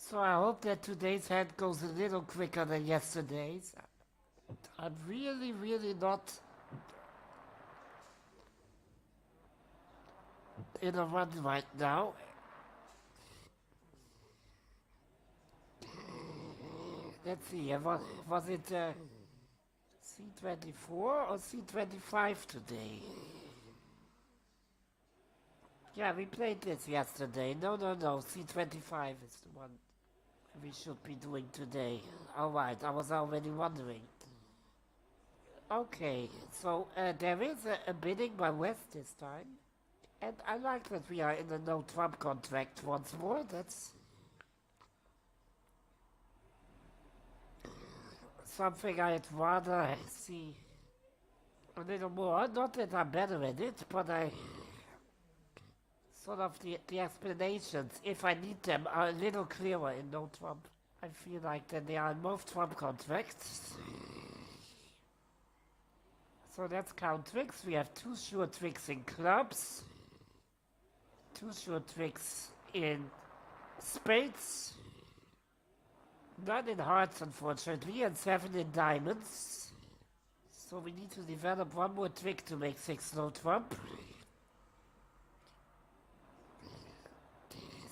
So I hope that today's hand goes a little quicker than yesterday's. I'm really not in a run right now. Let's see, was it C-24 or C-25 today? Yeah, we played this yesterday. No, C-25 is the one we should be doing today. Alright, I was already wondering. Okay, so there is a bidding by West this time. And I like that we are in a no Trump contract once more. That's something I'd rather see a little more. Not that I'm better at it, but I sort of the explanations, if I need them, are a little clearer in no Trump. I feel like that they are in most Trump contracts. So let's count tricks. We have two sure tricks in clubs, two sure tricks in spades, none in hearts, unfortunately, and seven in diamonds. So we need to develop one more trick to make six no Trump.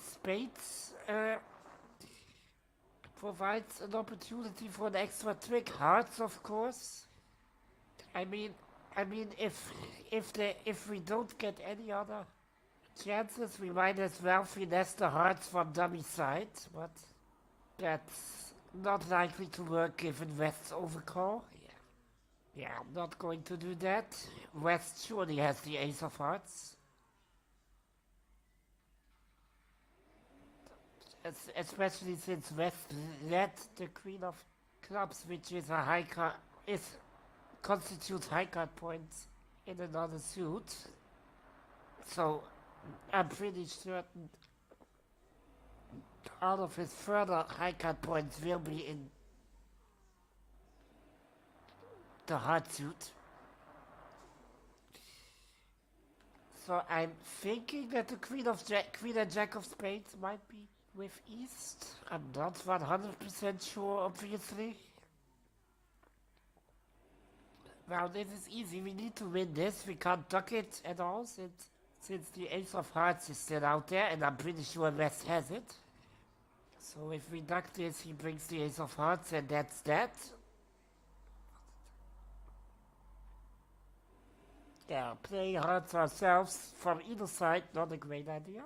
Spades provides an opportunity for an extra trick. Hearts, of course. I mean, if we don't get any other chances, we might as well finesse the hearts from dummy side, but that's not likely to work given West's overcall. Yeah, I'm not going to do that. West surely has the ace of hearts. Especially since West led the queen of clubs, which is a high card, constitutes high card points in another suit. So I'm pretty certain all of his further high card points will be in the hard suit. So I'm thinking that the queen and jack of spades might be with East. I'm not 100% sure, obviously. Well, this is easy. We need to win this. We can't duck it at all since the ace of hearts is still out there, and I'm pretty sure West has it. So if we duck this, he brings the ace of hearts, and that's that. Yeah, playing hearts ourselves from either side, not a great idea.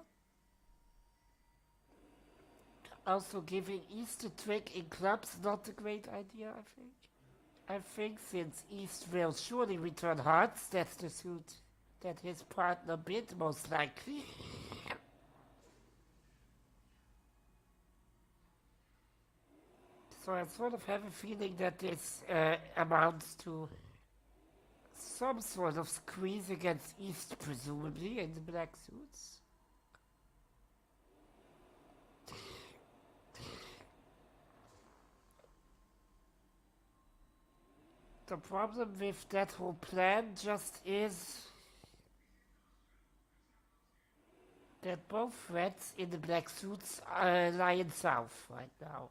Also giving East a trick in clubs, not a great idea, I think. I think since East will surely return hearts, that's the suit that his partner bid, most likely. So I sort of have a feeling that this amounts to some sort of squeeze against East, presumably, in the black suits. The problem with that whole plan just is that both reds in the black suits are lying south right now.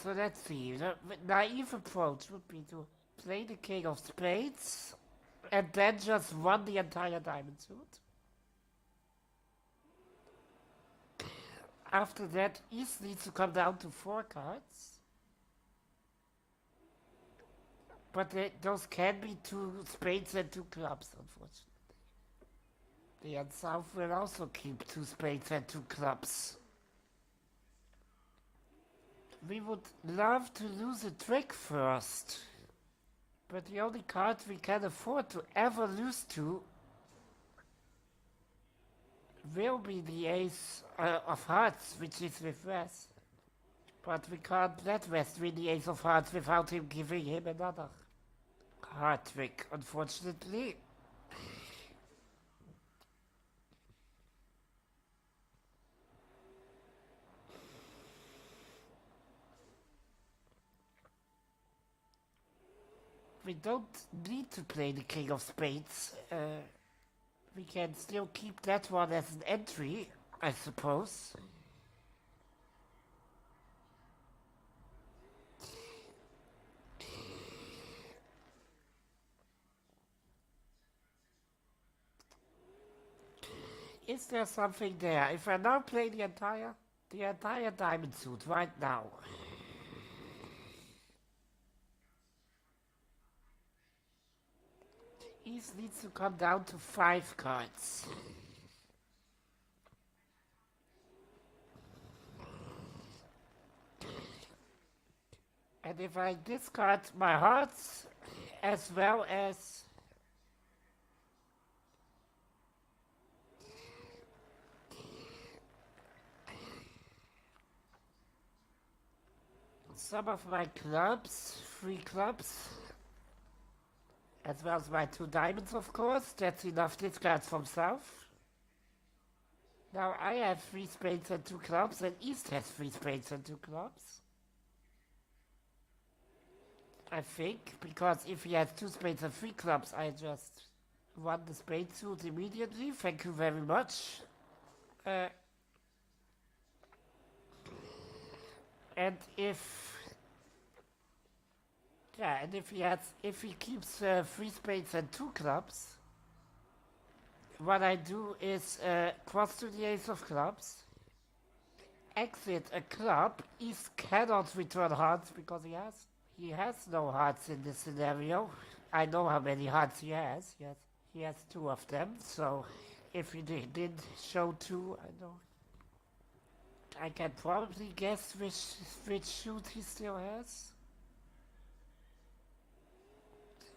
So let's see. The naive approach would be to play the king of spades and then just run the entire diamond suit. After that, East needs to come down to 4 cards. But those can be 2 spades and 2 clubs, unfortunately. The South will also keep 2 spades and 2 clubs. We would love to lose a trick first. But the only card we can afford to ever lose to will be the ace of hearts, which is with West. But we can't let West win the ace of hearts without him giving him another hard trick, unfortunately. We don't need to play the king of spades. We can still keep that one as an entry, I suppose. Is there something there? If I now play the entire diamond suit right now. East needs to come down to 5 cards. And if I discard my hearts, as well as some of my clubs, 3 clubs, as well as my 2 diamonds, of course, that's enough discards from south. Now I have 3 spades and 2 clubs, and East has 3 spades and 2 clubs. I think, because if he has 2 spades and 3 clubs, I just won the spade suit immediately. Thank you very much. And if he keeps 3 spades and 2 clubs, what I do is cross to the ace of clubs, exit a club. East cannot return hearts because he has no hearts in this scenario. I know how many hearts he has. He has 2 of them. So if he did show 2, I know. I can probably guess which shoot he still has.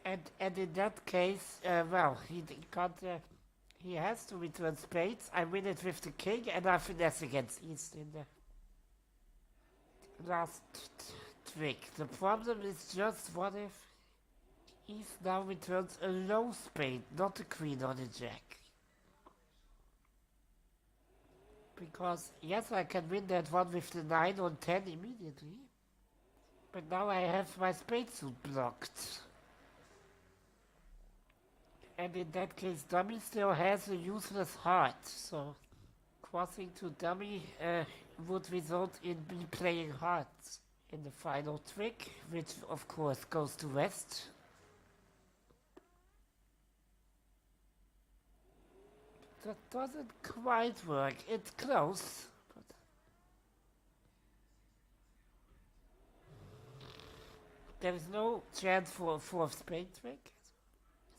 And in that case, well, he can't. He has to return spades. I win it with the king, and I finesse against East in the last trick. The problem is just what if East now returns a low spade, not a queen or a jack. Because, yes, I can win that one with the 9 on 10 immediately. But now I have my spade suit blocked. And in that case, dummy still has a useless heart. So, crossing to dummy would result in me playing hearts in the final trick, which of course goes to rest. That doesn't quite work. It's close. But there is no chance for a 4th spade trick.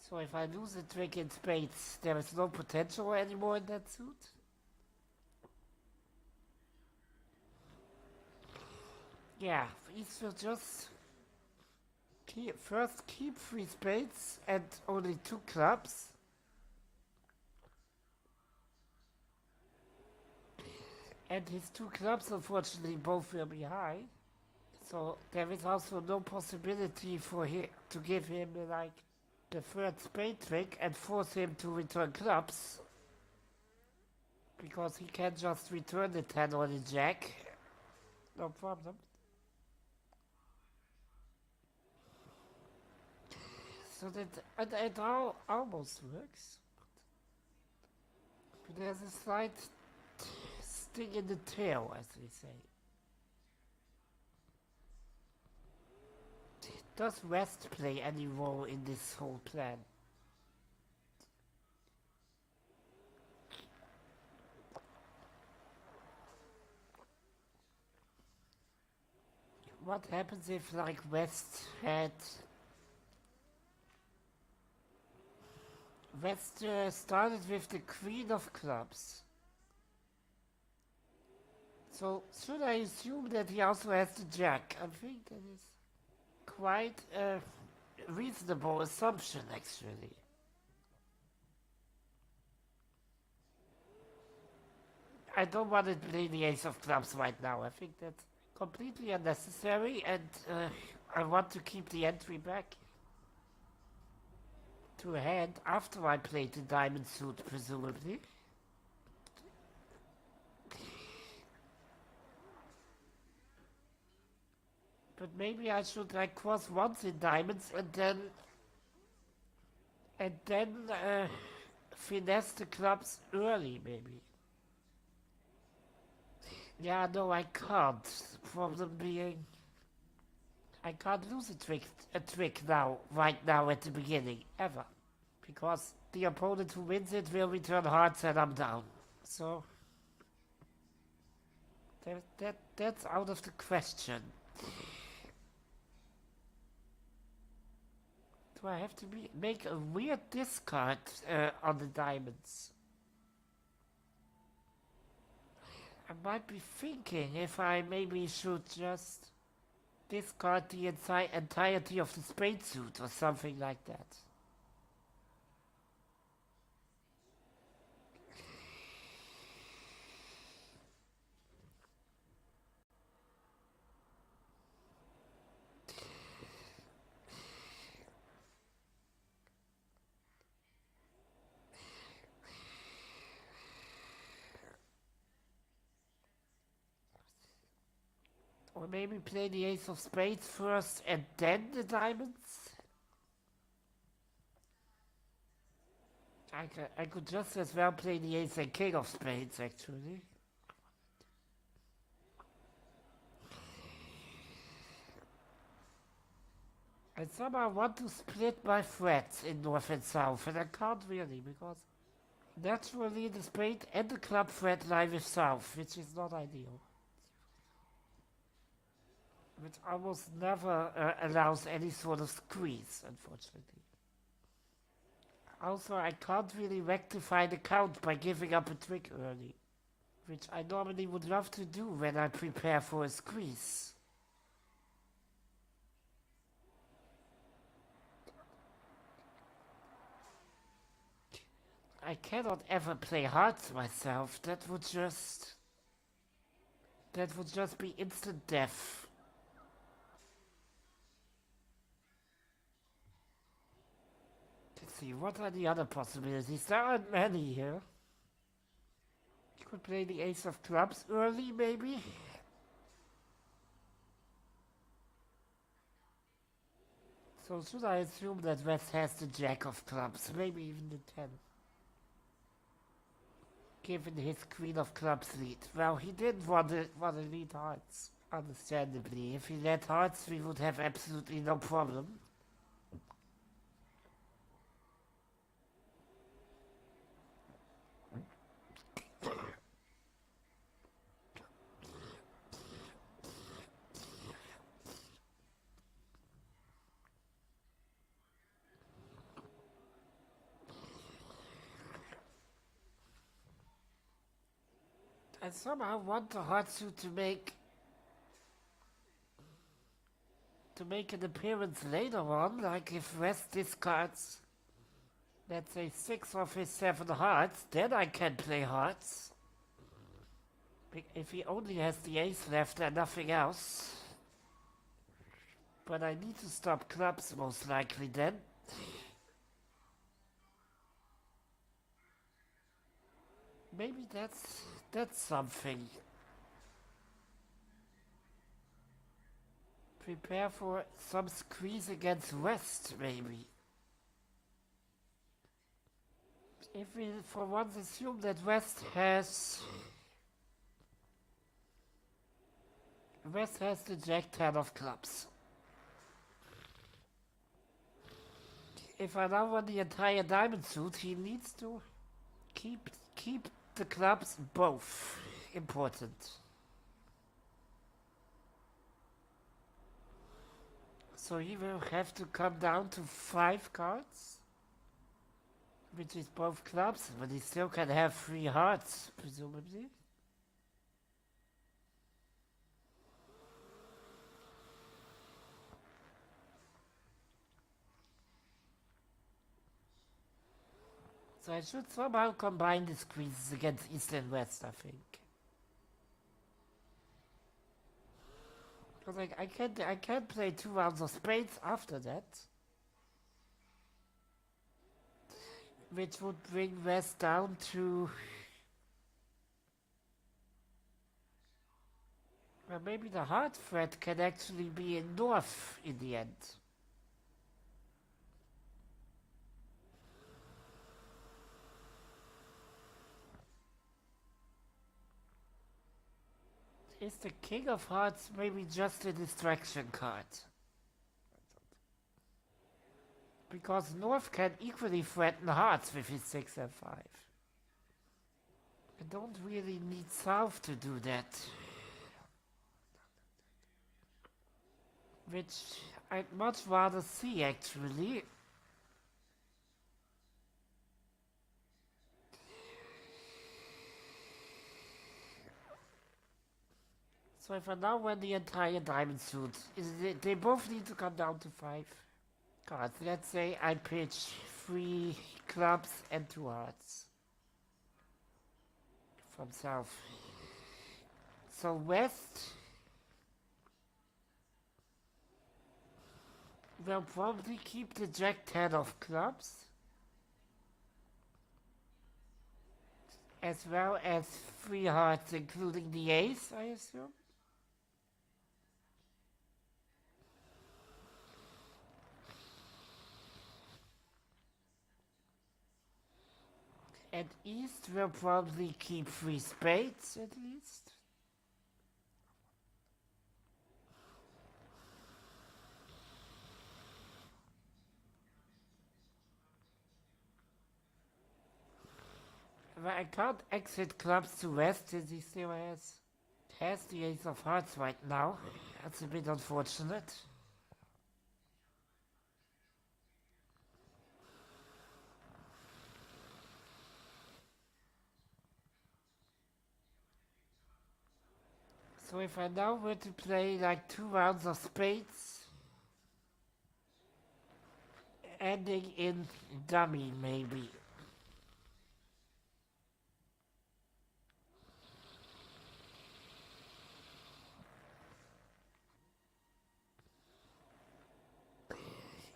So if I lose a trick in spades, there is no potential anymore in that suit. Yeah, East will just first keep 3 spades and only 2 clubs. And his 2 clubs, unfortunately, both will be high. So there is also no possibility for him to give him like the 3rd spade trick and force him to return clubs. Because he can just return the 10 or the jack. No problem. So that it almost works. But there's a slight sting in the tail, as we say. Does rest play any role in this whole plan? What happens if, like, West started with the queen of clubs? So, should I assume that he also has the jack? I think that is quite a reasonable assumption, actually. I don't want to play the ace of clubs right now. I think that's completely unnecessary, and I want to keep the entry back to a hand after I played the diamond suit, presumably. But maybe I should like cross once in diamonds and then finesse the clubs early, maybe. Yeah, no, I can't. Problem being, I can't lose a trick now, right now at the beginning, ever. Because the opponent who wins it will return hearts and I'm down. So, that's out of the question. Do I have to make a weird discard on the diamonds? I might be thinking if I maybe should just discard the entirety of the spade suit or something like that. Or maybe play the ace of spades first and then the diamonds? I could just as well play the ace and king of spades, actually. I somehow want to split my threats in north and south, and I can't really, because naturally the spade and the club threat lie with south, which is not ideal. Which almost never allows any sort of squeeze, unfortunately. Also, I can't really rectify the count by giving up a trick early, which I normally would love to do when I prepare for a squeeze. I cannot ever play hearts myself. That would just be instant death. Let's see, what are the other possibilities? There aren't many here. You could play the ace of clubs early, maybe? So should I assume that West has the jack of clubs, maybe even the 10? Given his queen of clubs lead. Well, he didn't want to lead hearts, understandably. If he led hearts, we would have absolutely no problem. I somehow want the heart suit to make an appearance later on, like if West discards, let's say, 6 of his 7 hearts, then I can play hearts. If he only has the ace left and nothing else. But I need to stop clubs most likely then. Maybe that's something. Prepare for some squeeze against West, maybe. If we for once assume that West has the Jack-10 of clubs. If I now want the entire diamond suit, he needs to keep the clubs both important. So he will have to come down to 5 cards, which is both clubs, but he still can have 3 hearts, presumably. So I should somehow combine the squeezes against East and West, I think. Because I can't play 2 rounds of spades after that. Which would bring West down to... Well, maybe the hard threat can actually be in North in the end. Is the King of Hearts maybe just a distraction card? Because North can equally threaten Hearts with his 6 and 5. I don't really need South to do that. Which I'd much rather see, actually. So if I now win the entire diamond suit, they both need to come down to 5 cards. Let's say I pitch 3 clubs and 2 hearts. From South. So West will probably keep the Jack 10 of clubs. As well as 3 hearts including the ace, I assume. And East will probably keep 3 spades at least. Well, I can't exit clubs to West since he still has the ace of hearts right now. That's a bit unfortunate. So if I now were to play like 2 rounds of spades, ending in dummy maybe.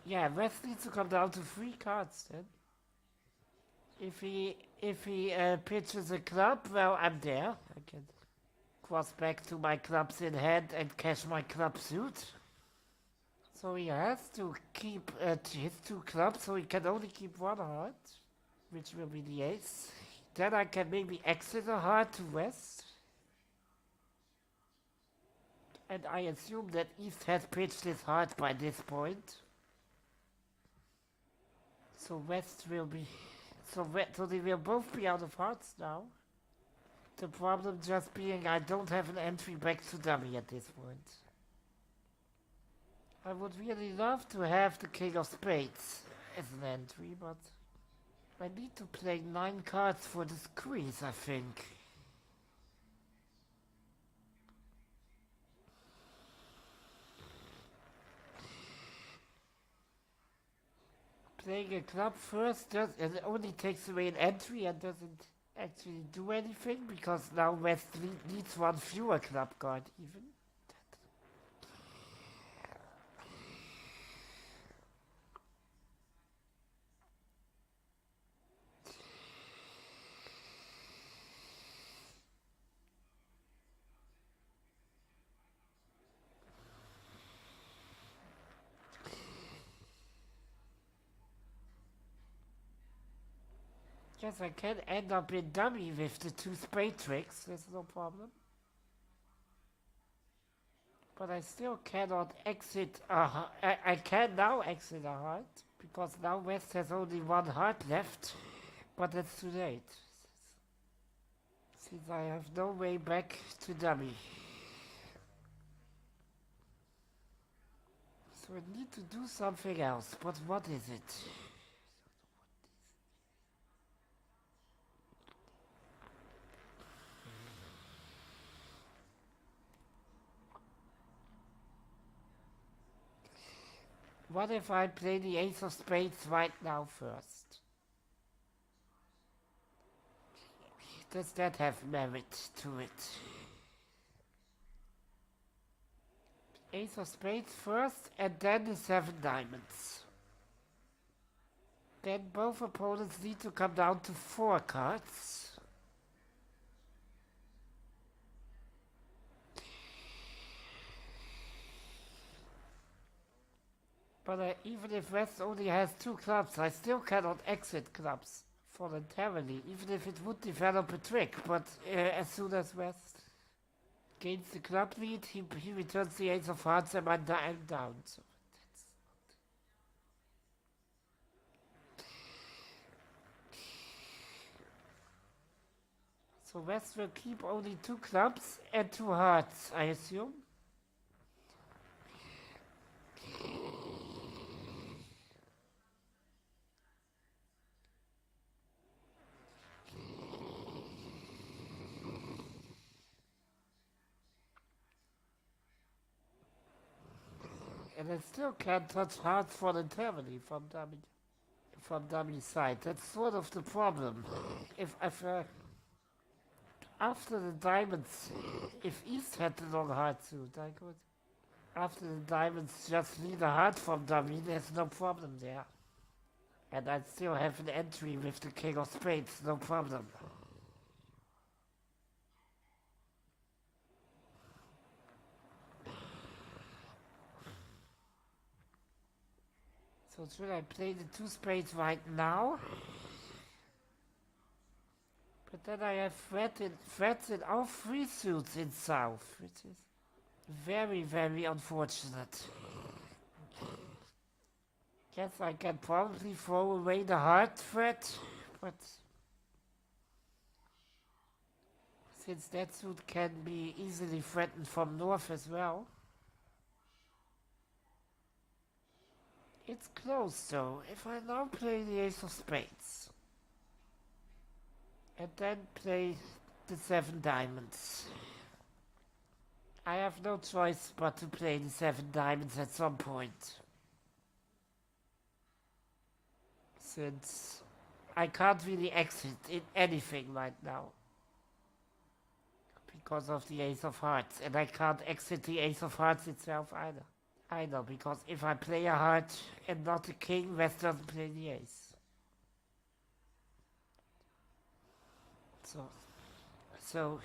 Yeah, West needs to come down to 3 cards then. If he pitches a club, well, I'm there. I can cross back to my clubs in hand and cash my club suit. So he has to keep his 2 clubs, so he can only keep 1 heart, which will be the ace. Then I can maybe exit a heart to West. And I assume that East has pitched his heart by this point. So West will be... So they will both be out of hearts now. The problem just being I don't have an entry back to dummy at this point. I would really love to have the King of Spades as an entry, but I need to play 9 cards for the squeeze, I think. Playing a club first it only takes away an entry and doesn't actually do anything because now West needs 1 fewer club card even. Yes, I can end up in dummy with the 2 spade tricks, that's no problem. But I still cannot exit a heart. I can now exit a heart, because now West has only 1 heart left, but that's too late. Since I have no way back to dummy. So I need to do something else, but what is it? What if I play the ace of spades right now first? Does that have merit to it? Ace of spades first and then the 7 diamonds. Then both opponents need to come down to 4 cards. But even if West only has 2 clubs, I still cannot exit clubs voluntarily, even if it would develop a trick. But as soon as West gains the club lead, he returns the ace of hearts and I'm down. So West will keep only 2 clubs and 2 hearts, I assume. And I still can't touch hearts voluntarily from dummy side. That's sort of the problem. If after the diamonds, if East had the long heart suit, I could. After the diamonds just lead a heart from dummy, there's no problem there. And I'd still have an entry with the king of spades, no problem. So should I play the 2 spades right now? But then I have threats in all 3 suits in south, which is very, very unfortunate. Guess I can probably throw away the hard threat, but since that suit can be easily threatened from north as well. It's close though. If I now play the ace of spades and then play the 7 diamonds, I have no choice but to play the 7 diamonds at some point. Since I can't really exit in anything right now. Because of the ace of hearts. And I can't exit the ace of hearts itself either. I know, because if I play a heart and not a king, West doesn't play the ace. So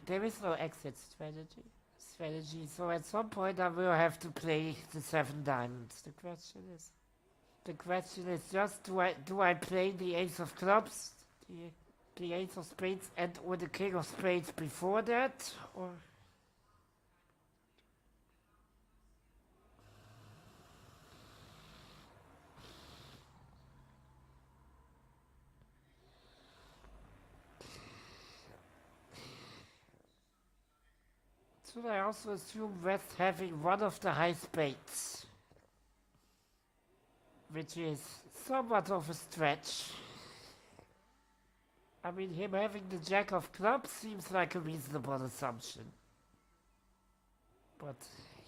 there is no exit strategy. So at some point I will have to play the 7 diamonds. The question is just do I play the ace of clubs, the ace of spades, and or the king of spades before that, or? Should I also assume West having one of the high spades? Which is somewhat of a stretch. I mean, him having the jack of clubs seems like a reasonable assumption. But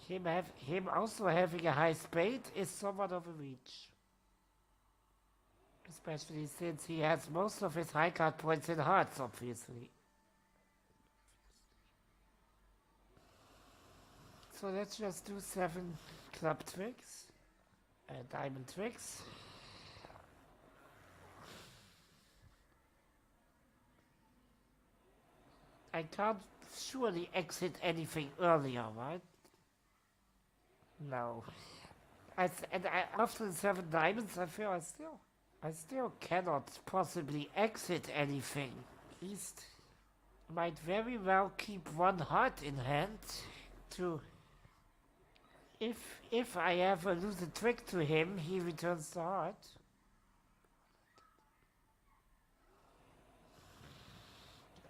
him also having a high spade is somewhat of a reach. Especially since he has most of his high card points in hearts, obviously. So let's just do 7 club tricks. Diamond tricks. I can't surely exit anything earlier, right? No. After the 7 diamonds, I feel I still cannot possibly exit anything. East might very well keep 1 heart in hand to. If I ever lose a trick to him, he returns the heart.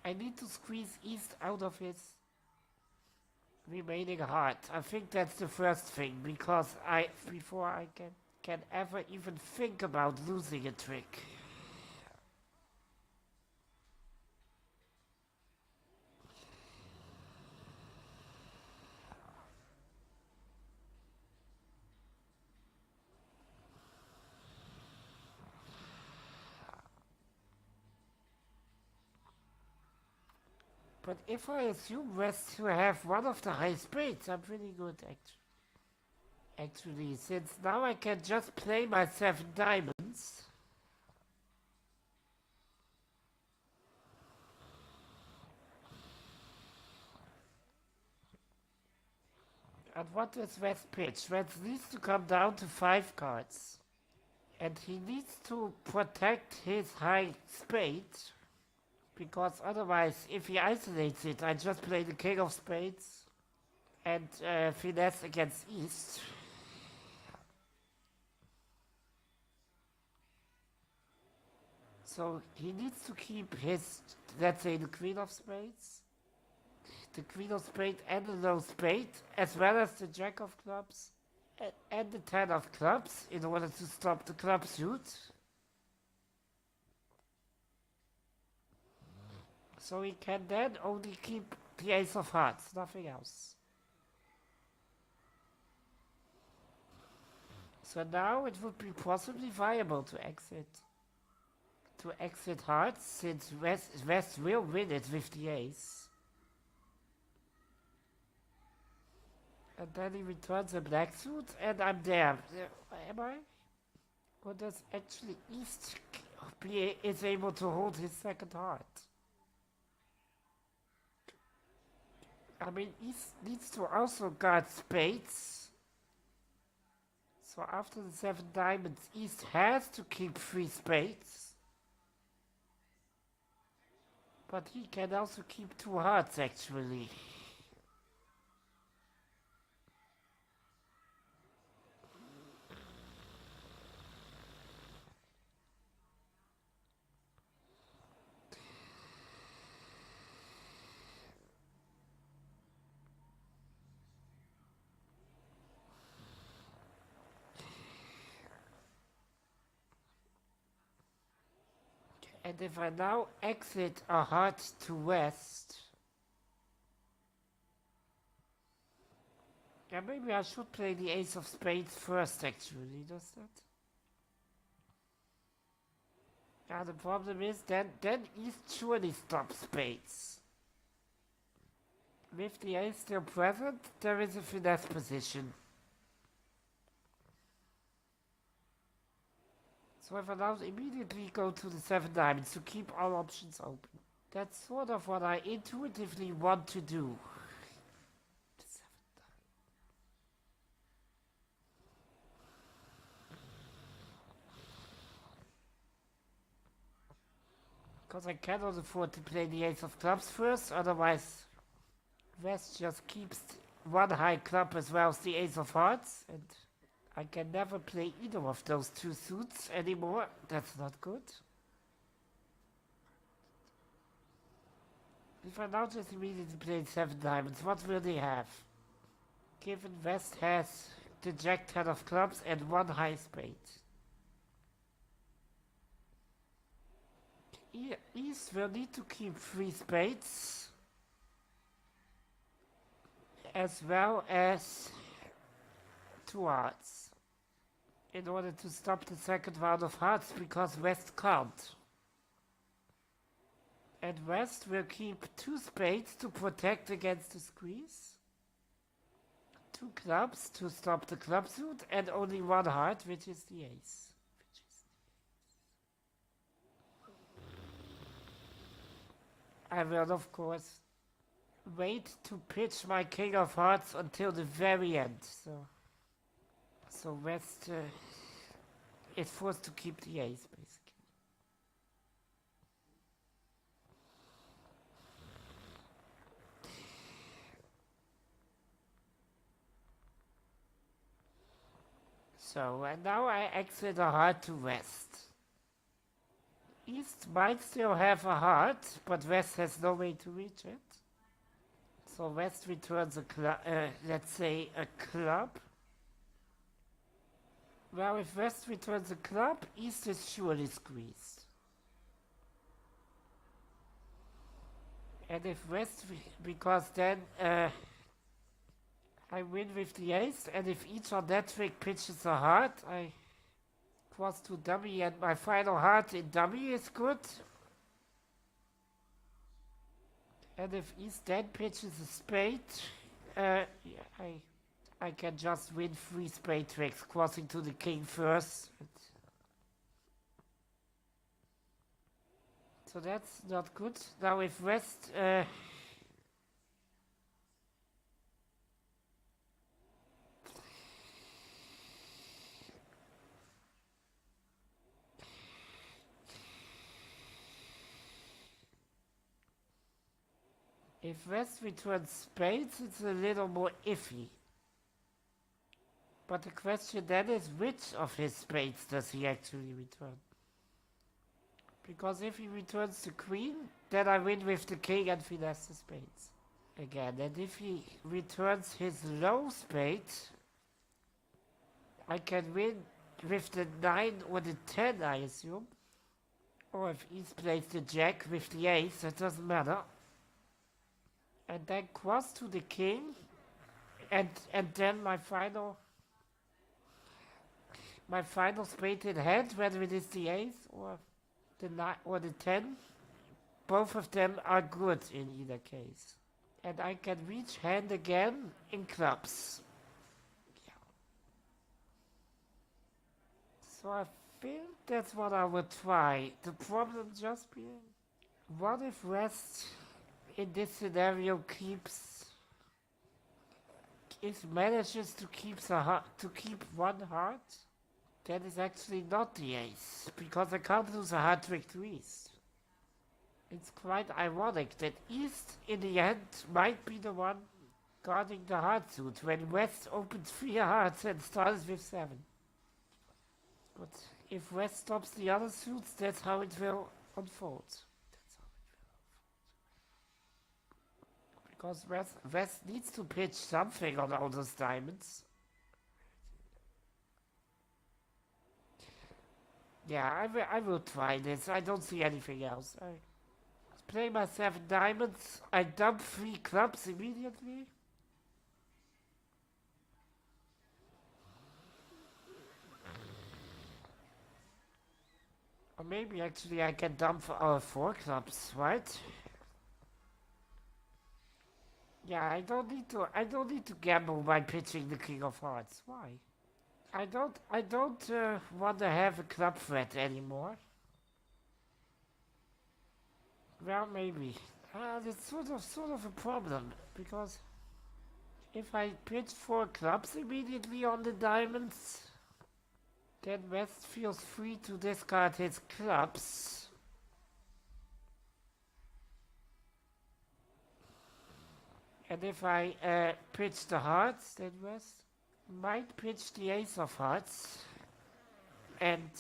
I need to squeeze East out of his remaining heart. I think that's the first thing, because before I can ever even think about losing a trick. But if I assume West to have one of the high spades, I'm pretty good actually, since now I can just play my 7 diamonds. And what does West pitch? West needs to come down to 5 cards. And he needs to protect his high spade Because otherwise, if he isolates it, I just play the king of spades and finesse against East. So he needs to keep his, let's say, the queen of spades, the queen of spades and the low spade, as well as the jack of clubs and the ten of clubs in order to stop the club suit. So he can then only keep the ace of hearts, nothing else. So now it would be possibly viable to exit hearts, since West will win it with the ace. And then he returns a black suit, and I'm there. Am I? Or does actually East is able to hold his second heart? I mean, East needs to also guard spades. So after the 7 diamonds, East has to keep 3 spades. But he can also keep 2 hearts, actually. And if I now exit a heart to West, yeah, maybe I should play the ace of spades first, actually, does that? Yeah, the problem is then East surely stops spades. With the ace still present, there is a finesse position. So if I now immediately go to the 7 diamonds to keep all options open. That's sort of what I intuitively want to do. Because I cannot afford to play the ace of clubs first, otherwise West just keeps 1 high club as well as the ace of hearts, and I can never play either of those 2 suits anymore. That's not good. If I now just immediately play 7 diamonds, what will they have? Given West has the jack 10 of clubs and 1 high spade. East will need to keep 3 spades, as well as 2 hearts, in order to stop the second round of hearts, because West can't. And West will keep 2 spades to protect against the squeeze, 2 clubs to stop the club suit, and only 1 heart, which is the ace. I will, of course, wait to pitch my king of hearts until the very end. So West is forced to keep the ace, basically. So, and now I exit a heart to West. East might still have a heart, but West has no way to reach it. So West returns a club, let's say a club. Well, if West returns a club, East is surely squeezed. And if West, because then I win with the ace, and if each on that trick pitches a heart, I cross to dummy, and my final heart in dummy is good. And if East then pitches a spade, I can just win 3 spade tricks, crossing to the king first. So that's not good. Now if West If West returns spades, it's a little more iffy. But the question then is, which of his spades does he actually return? Because if he returns the queen, then I win with the king and finesse the spades again. And if he returns his low spade, I can win with the 9 or the 10, I assume. Or if East plays the jack with the ace, it doesn't matter. And then cross to the king, and then my final spade in hand, whether it is the ace or the 9 or the 10, both of them are good in either case. And I can reach hand again in clubs. Yeah. So I think that's what I would try. The problem just being, what if West in this scenario manages to keep one heart? That is actually not the ace, because I can't lose a hard trick to East. It's quite ironic that East, in the end, might be the one guarding the heart suit when West opens 3 hearts and starts with 7. But if West stops the other suits, that's how it will unfold. Because West needs to pitch something on all those diamonds. Yeah, I will try this. I don't see anything else. I play my 7 diamonds. I dump 3 clubs immediately. Or maybe actually I can dump 4 clubs, right? Yeah, I don't need to gamble by pitching the king of hearts. Why? I don't want to have a club threat anymore. Well, maybe. That's sort of a problem, because if I pitch 4 clubs immediately on the diamonds, then West feels free to discard his clubs. And if I pitch the hearts, then West might pitch the ace of hearts and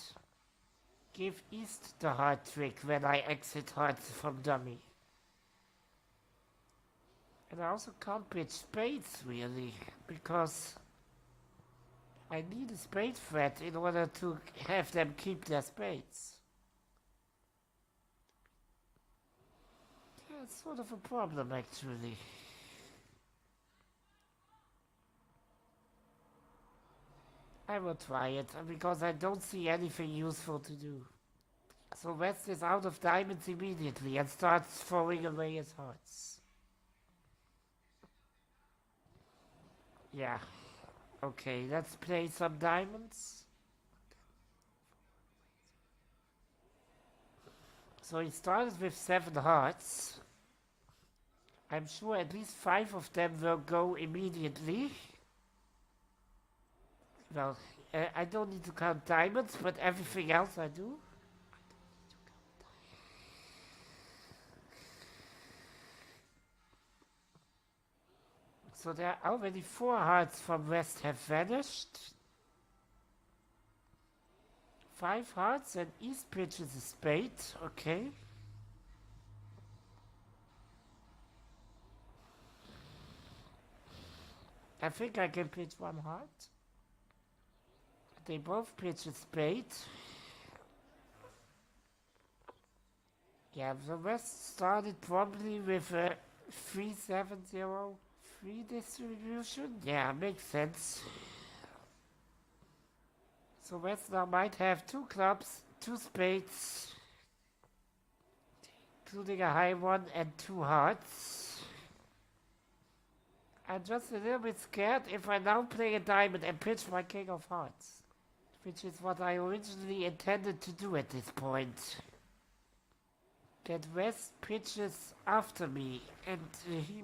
give East the heart trick when I exit hearts from dummy. And I also can't pitch spades really, because I need a spade threat in order to have them keep their spades. Yeah, it's sort of a problem actually. I will try it, because I don't see anything useful to do. So West is out of diamonds immediately and starts throwing away his hearts. Yeah. Okay, let's play some diamonds. So he started with 7 hearts. I'm sure at least 5 of them will go immediately. Well, I don't need to count diamonds, but everything else I do. So there are already 4 hearts from West have vanished. 5 hearts and East pitches a spade, okay. I think I can pitch 1 heart. They both pitch a spade. Yeah, the West started probably with a 3-7-0 free distribution. Yeah, makes sense. So West now might have 2 clubs, 2 spades, including a high one, and 2 hearts. I'm just a little bit scared if I now play a diamond and pitch my king of hearts, which is what I originally intended to do at this point. That West pitches after me, and he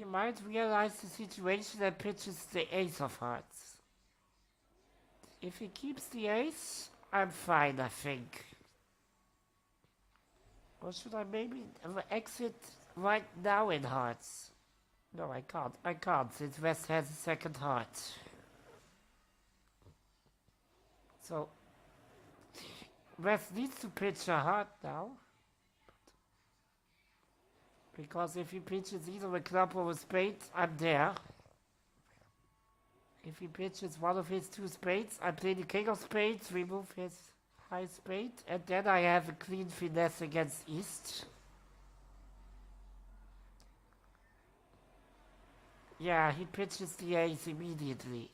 might realize the situation and pitches the ace of hearts. If he keeps the ace, I'm fine, I think. Or should I maybe exit right now in hearts. No, I can't. I can't, since West has a second heart. So, West needs to pitch a heart now. Because if he pitches either a club or a spade, I'm there. If he pitches one of his two spades, I play the king of spades, remove his high spade, and then I have a clean finesse against East. Yeah, he pitches the ace immediately.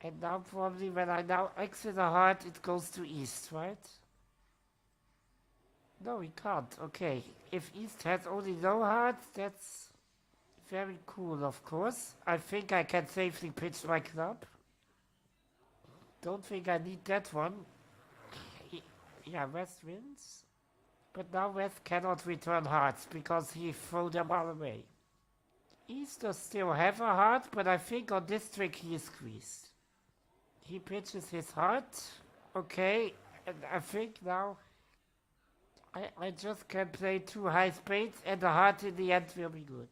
And now probably when I now exit a heart, it goes to East, right? No, he can't. Okay. If East has only no hearts, that's very cool, of course. I think I can safely pitch my club. Don't think I need that one. Yeah, West wins. But now West cannot return hearts because he threw them all away. East does still have a heart, but I think on this trick he is squeezed. He pitches his heart. Okay, and I think now I just can play two high spades and the heart in the end will be good.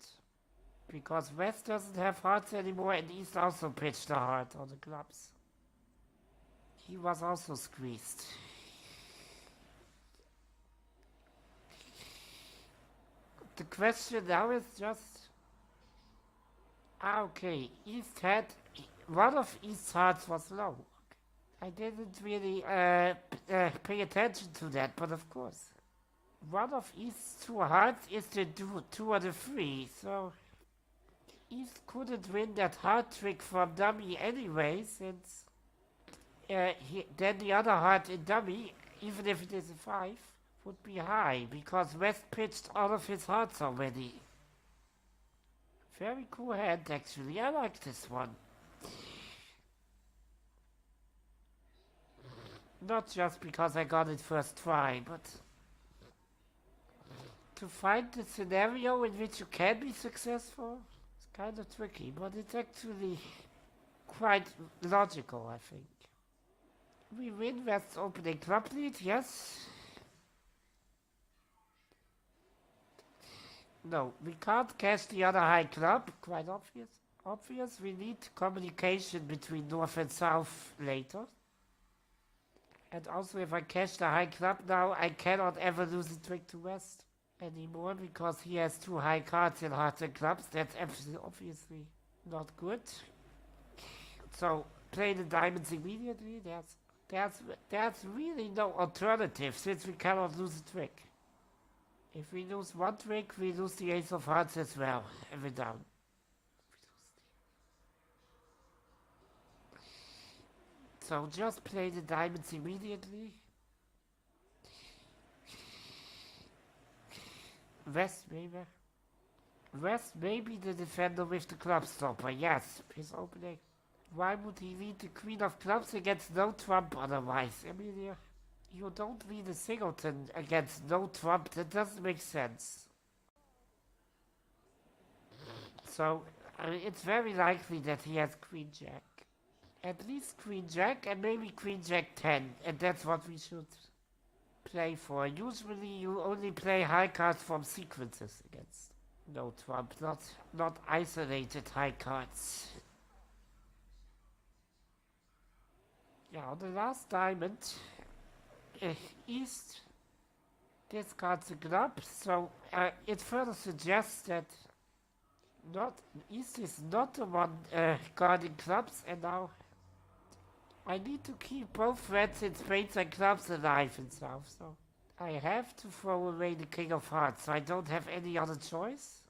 Because West doesn't have hearts anymore and East also pitched a heart on the clubs. He was also squeezed. The question now is just... okay, East had... one of East's hearts was low. I didn't really pay attention to that, but of course. One of East's two hearts is the 2 or the 3, so... East couldn't win that heart trick from dummy anyway, since... then the other heart in dummy, even if it is a 5, would be high, because West pitched all of his hearts already. Very cool hand, actually. I like this one. Not just because I got it first try, but to find the scenario in which you can be successful is kind of tricky, but it's actually quite logical, I think. We win West's opening club lead, yes. No, we can't cash the other high club, quite obvious. Obvious, we need communication between north and south later. And also if I cash the high club now, I cannot ever lose a trick to West anymore, because he has two high cards in hearts and clubs. That's obviously not good. So, play the diamonds immediately. There's really no alternative, since we cannot lose a trick. If we lose one trick, we lose the ace of hearts as well, and we're down. So just play the diamonds immediately. West maybe. West may be the defender with the club stopper, yes, his opening. Why would he lead the queen of clubs against no trump otherwise? I mean, you don't lead a singleton against no trump, that doesn't make sense. So, I mean, it's very likely that he has queen jack. At least queen jack and maybe queen jack 10, and that's what we should play for. Usually you only play high cards from sequences against no trump, not isolated high cards. Yeah, on the last diamond, East discards a club, so it further suggests that East is not the one guarding clubs, and now I need to keep both reds and spades and clubs alive in south, so I have to throw away the king of hearts, so I don't have any other choice.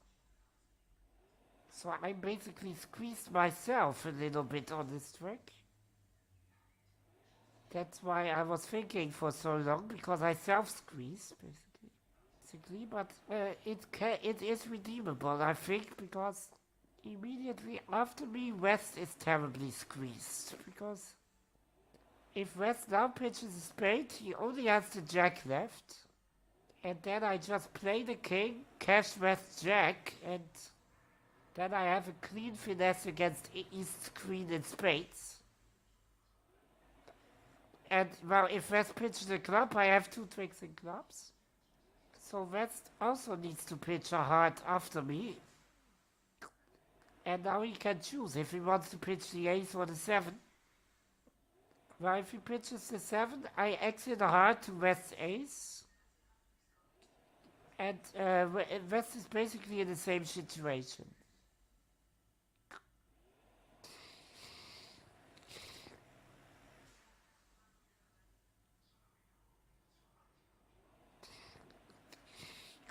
So I basically squeezed myself a little bit on this trick. That's why I was thinking for so long, because I self-squeezed, basically. But it is redeemable, I think, because immediately after me, West is terribly squeezed. Because if West now pitches a spade, he only has the jack left. And then I just play the king, cash West jack, and then I have a clean finesse against East's queen and spades. And, well, if West pitches a club, I have two tricks in clubs. So West also needs to pitch a heart after me. And now he can choose if he wants to pitch the ace or the 7. Well, if he pitches the 7, I exit a heart to West's ace. And West is basically in the same situation.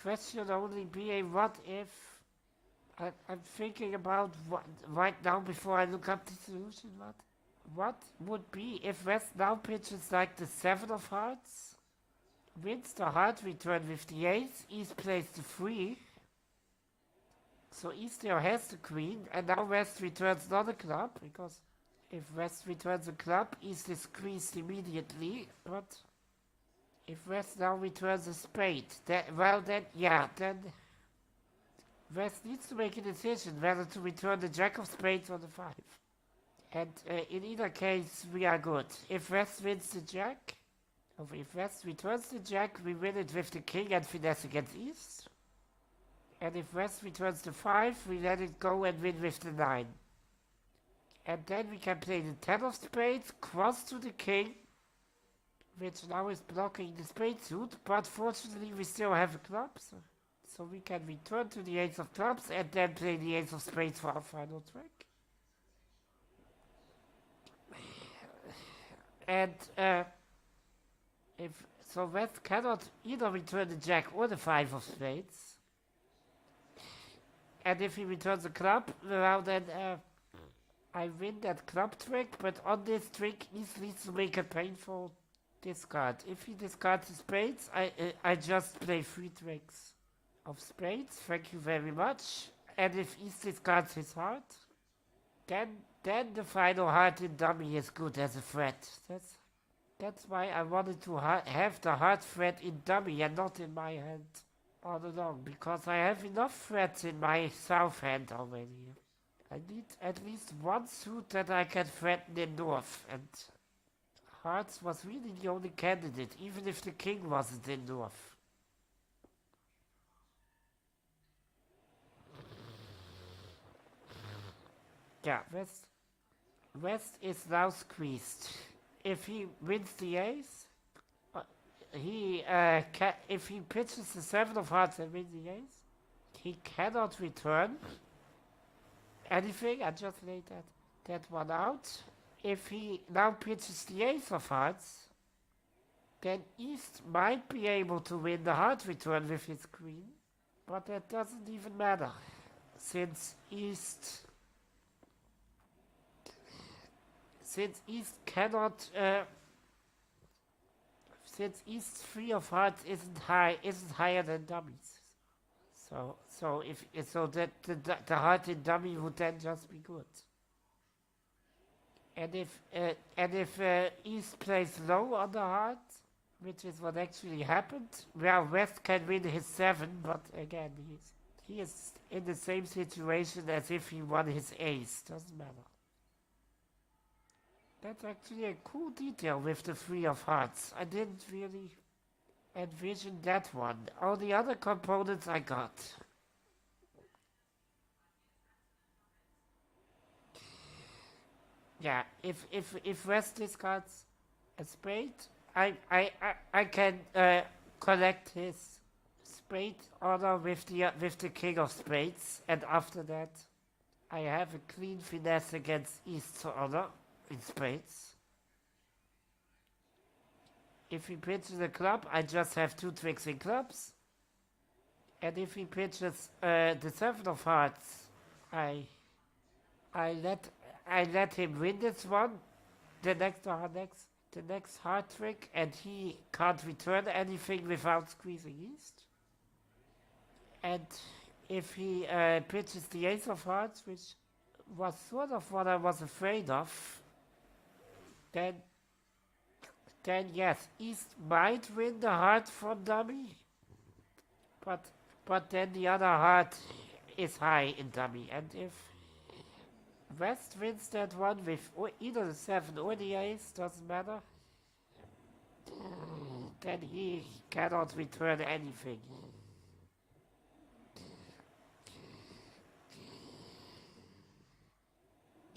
Question only being, what if... I'm thinking about what right now before I look up the solution. What would be if West now pitches like the 7 of hearts, wins the heart return with the ace, East plays the 3, so East still has the queen, and now West returns not a club, because if West returns a club, East is squeezed immediately, but if West now returns a spade, then West needs to make a decision whether to return the jack of spades or the 5. And in either case, we are good. If West wins the jack, or if West returns the jack, we win it with the king and finesse against East. And if West returns the 5, we let it go and win with the 9. And then we can play the 10 of spades, cross to the king, which now is blocking the spade suit, but fortunately we still have a club, so we can return to the ace of clubs and then play the ace of spades for our final trick. And if so, West cannot either return the jack or the 5 of spades. And if he returns a club, well then I win that club trick, but on this trick he needs to make a painful discard. If he discards the spades, I just play 3 tricks of spades, thank you very much. And if East discards his heart, then the final heart in dummy is good as a threat. That's why I wanted to have the heart threat in dummy and not in my hand all along, because I have enough threats in my south hand already. I need at least one suit that I can threaten in north, and hearts was really the only candidate, even if the king wasn't in north. Yeah, West is now squeezed. If he wins the ace, if he pitches the 7 of hearts and wins the ace, he cannot return anything. I just laid that one out. If he now pitches the ace of hearts, then East might be able to win the heart return with his queen, but that doesn't even matter, since East cannot, since East's 3 of hearts isn't higher than dummies. So that the heart in dummy would then just be good. And if East plays low on the heart, which is what actually happened, well, West can win his 7, but again, he is in the same situation as if he won his ace. Doesn't matter. That's actually a cool detail with the 3 of hearts. I didn't really envision that one. All the other components I got. Yeah, if West discards a spade, I can collect his spade order with the king of spades, and after that I have a clean finesse against East's order in spades. If he pitches a club, I just have 2 tricks in clubs. And if he pitches the 7 of hearts, I let him win this one, the next hard trick, and he can't return anything without squeezing East. And if he pitches the ace of hearts, which was sort of what I was afraid of, then yes, East might win the heart from dummy, but then the other heart is high in dummy, and if West wins that one with either the 7 or the ace, doesn't matter, then he cannot return anything.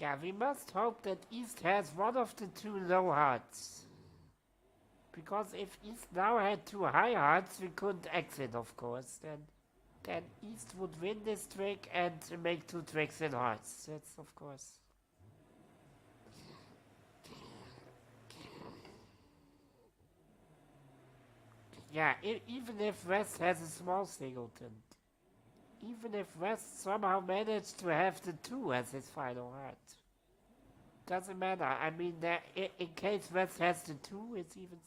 Yeah, we must hope that East has one of the two low hearts. Because if East now had two high hearts, we couldn't exit, of course. Then East would win this trick and make two tricks in hearts. That's of course. Yeah, even if West has a small singleton. Even if West somehow managed to have the two as his final heart. Doesn't matter. I mean, in case West has the two, it's even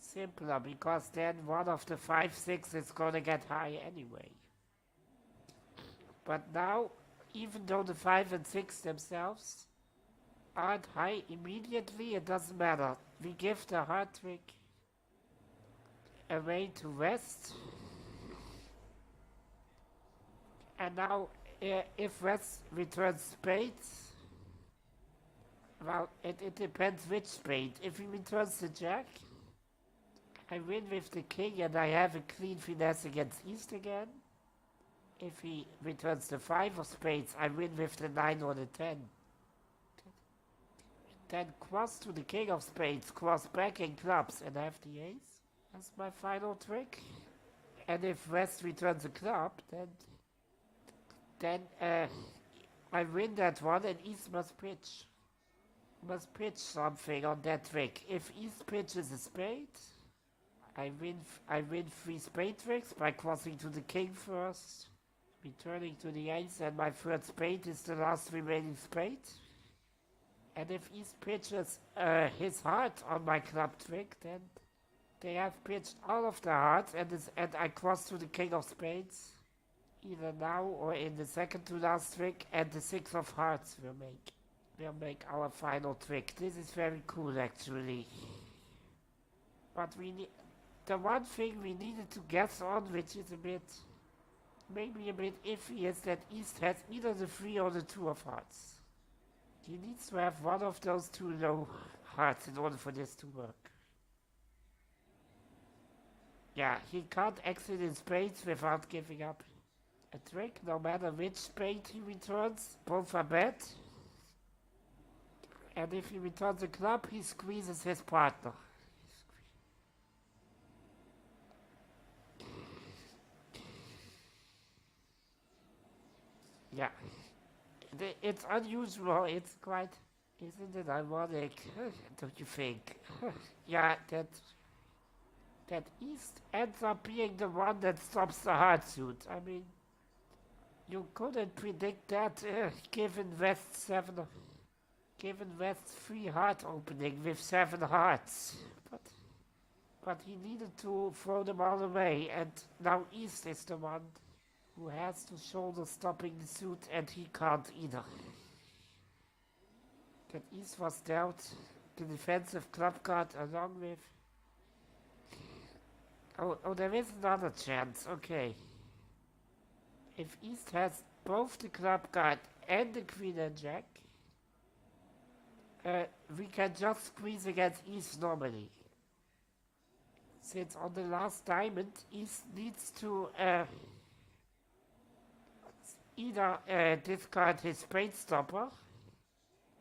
simpler because then one of the 5-6 is gonna get high anyway. But now, even though the 5 and 6 themselves aren't high immediately, it doesn't matter. We give the heart trick away to West. And now, if West returns spades, well, it depends which spade. If he returns the jack, I win with the king and I have a clean finesse against East again. If he returns the 5 of spades, I win with the 9 or the 10. Then cross to the king of spades, cross back in clubs and have the ace. That's my final trick. And if West returns a club, then I win that one and East must pitch. Must pitch something on that trick. If East pitches a spade, I win 3 spade tricks by crossing to the king first, returning to the ace, and my third spade is the last remaining spade. And if East pitches his heart on my club trick, then they have pitched all of the hearts, and I cross to the king of spades, either now or in the second to last trick, and the 6 of hearts will make our final trick. This is very cool, actually. But the one thing we needed to guess on, which is maybe a bit iffy, is that East has either the 3 or the 2 of hearts. He needs to have one of those 2 low hearts in order for this to work. Yeah, he can't exit in spades without giving up a trick, no matter which spade he returns. Both are bad. And if he returns a club, he squeezes his partner. Yeah. It's unusual, it's quite, isn't it ironic, don't you think? Yeah, that East ends up being the one that stops the hard suit. I mean, you couldn't predict that given West's free heart opening with 7 hearts. But he needed to throw them all away, and now East is the one who has to shoulder stopping the suit, and he can't either. That East was dealt the defensive club card along with. Oh, there is another chance, okay. If East has both the club card and the queen and jack, we can just squeeze against East normally. Since on the last diamond, East needs to either discard his spade stopper,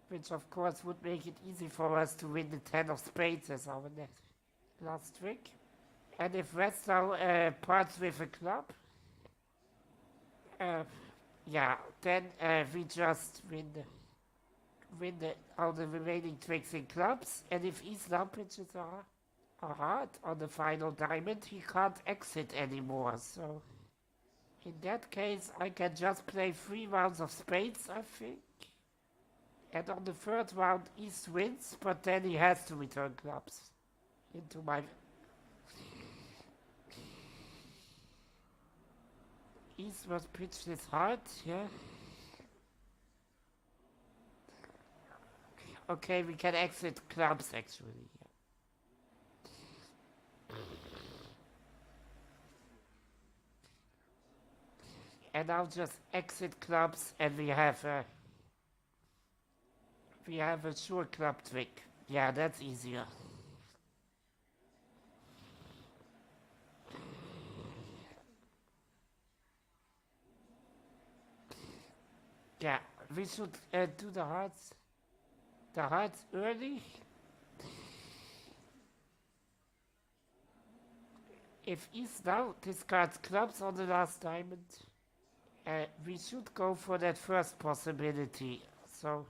which of course would make it easy for us to win the 10 of spades as our last trick. And if West now parts with a club, yeah, then we just win all the remaining tricks in clubs. And if East now pitches a heart on the final diamond, he can't exit anymore. So in that case, I can just play 3 rounds of spades, I think. And on the 3rd round, East wins, but then he has to return clubs into my... East must pitch his heart, yeah. Okay, we can exit clubs actually. Yeah. And I'll just exit clubs, and we have a sure club trick. Yeah, that's easier. Yeah, We should do the hearts early. If East now discards clubs on the last diamond, we should go for that first possibility. So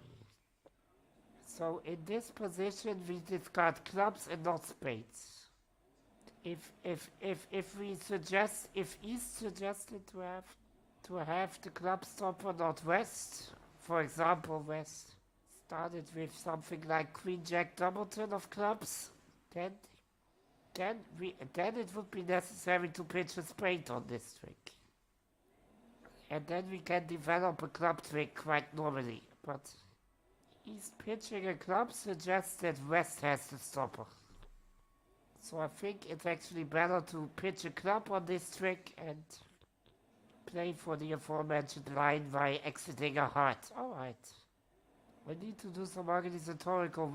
in this position we discard clubs and not spades. If East suggested to have the club stopper not West, for example West started with something like Queen Jack Doubleton of clubs, then then it would be necessary to pitch a spade on this trick. And then we can develop a club trick quite normally. But East pitching a club suggests that West has the stopper. So I think it's actually better to pitch a club on this trick and play for the aforementioned line by exiting a heart. Alright. We need to do some organizatorical work.